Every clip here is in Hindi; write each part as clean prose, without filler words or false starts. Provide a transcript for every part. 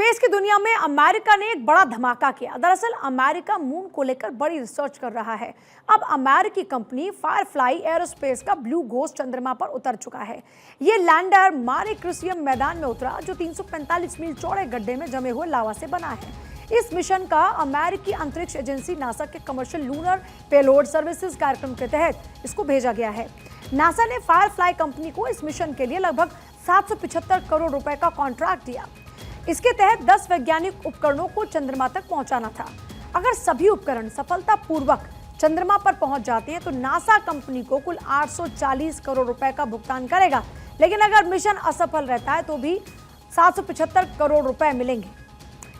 स्पेस की दुनिया में अमेरिका ने एक बड़ा धमाका किया। दरअसल अमेरिका मून को लेकर बड़ी रिसर्च कर रहा है। अब अमेरिकी कंपनी फायरफ्लाई एरोस्पेस का ब्लू घोस्ट चंद्रमा पर उतर चुका है। ये लैंडर मारे क्रिसियम मैदान में उतरा, जो 345 मील चौड़े गड्ढे में जमे हुए लावा से बना है। इस मिशन का अमेरिकी अंतरिक्ष एजेंसी नासा के कमर्शियल लूनर पेलोड सर्विसेज कार्यक्रम के तहत इसको भेजा गया है। नासा ने फायरफ्लाई कंपनी को इस मिशन के लिए लगभग 775 करोड़ रुपए का कॉन्ट्रैक्ट दिया। इसके तहत 10 वैज्ञानिक उपकरणों को चंद्रमा तक पहुंचाना था। अगर सभी उपकरण सफलतापूर्वक चंद्रमा पर पहुंच जाते हैं तो नासा कंपनी को कुल 840 करोड़ रुपए का भुगतान करेगा। लेकिन अगर मिशन असफल रहता है तो भी 775 करोड़ रुपए मिलेंगे।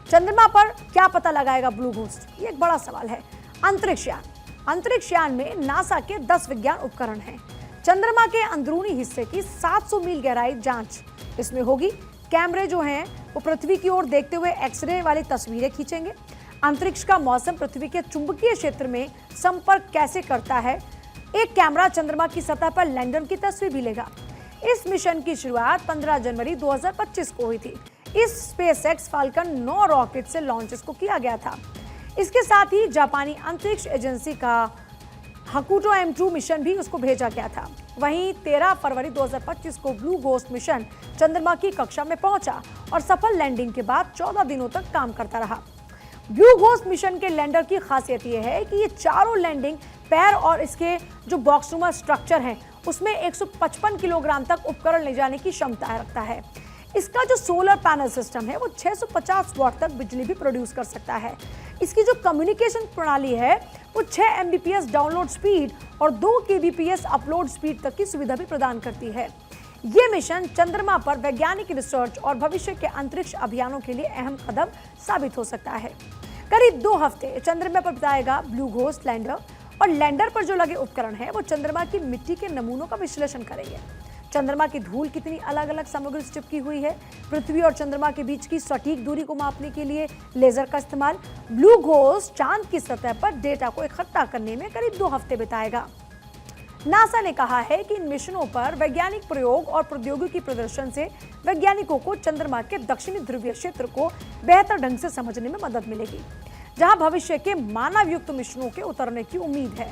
चंद्रमा पर क्या पता लगाएगा ब्लू घोस्ट, ये एक बड़ा सवाल है। अंतरिक्षयान में नासा के 10 विज्ञान उपकरण हैं। चंद्रमा के अंदरूनी हिस्से की 700 मील गहराई जांच इसमें होगी। कैमरे जो हैं वो पृथ्वी की ओर देखते हुए एक्सरे वाली तस्वीरें खींचेंगे। अंतरिक्ष का मौसम पृथ्वी के चुंबकीय क्षेत्र में संपर्क कैसे करता है। एक कैमरा चंद्रमा की सतह पर लैंडर की तस्वीर भी लेगा। इस मिशन की शुरुआत 15 जनवरी 2025 को हुई थी। इस स्पेसएक्स फाल्कन 9 रॉकेट से लॉन्च इसको किया गया था। इसके साथ ही जापानी अंतरिक्ष एजेंसी का हकुटो M2 मिशन भी उसको भेजा गया था। वहीं 13 फरवरी 2025 को ब्लू घोस्ट मिशन चंद्रमा की कक्षा में पहुंचा और सफल लैंडिंग के बाद 14 दिनों तक काम करता रहा। ब्लू घोस्ट मिशन के लैंडर की खासियत यह है कि ये चारों लैंडिंग पैर और इसके जो बॉक्सनुमा स्ट्रक्चर है उसमें 155 किलोग्राम तक उपकरण ले जाने की क्षमता रखता है। इसका जो सोलर पैनल सिस्टम है वो 650 वाट तक बिजली भी प्रोड्यूस कर सकता है। इसकी जो कम्युनिकेशन प्रणाली है वो 6 Mbps डाउनलोड स्पीड और 2 kbps अपलोड स्पीड तक की सुविधा भी प्रदान करती है। ये मिशन चंद्रमा पर वैज्ञानिक रिसर्च और भविष्य के अंतरिक्ष अभियानों के लिए अहम कदम साबित हो सकता है। करीब 2 हफ्ते चंद्रमा पर बिताएगा ब्लू घोस्ट लैंडर, और लैंडर पर जो लगे उपकरण है वो चंद्रमा की मिट्टी के नमूनों का विश्लेषण करेंगे। चंद्रमा की धूल कितनी अलग अलग सामग्री से चिपकी हुई है, पृथ्वी और चंद्रमा के बीच की सटीक दूरी को मापने के लिए लेजर का इस्तेमाल। ब्लू घोस्ट चांद की सतह पर डेटा को इकट्ठा करने में करीब 2 हफ्ते बिताएगा। नासा ने कहा है कि इन मिशनों पर वैज्ञानिक प्रयोग और प्रौद्योगिकी प्रदर्शन से वैज्ञानिकों को चंद्रमा के दक्षिणी ध्रुवीय क्षेत्र को बेहतर ढंग से समझने में मदद मिलेगी, जहां भविष्य के मानव युक्त मिशनों के उतरने की उम्मीद है।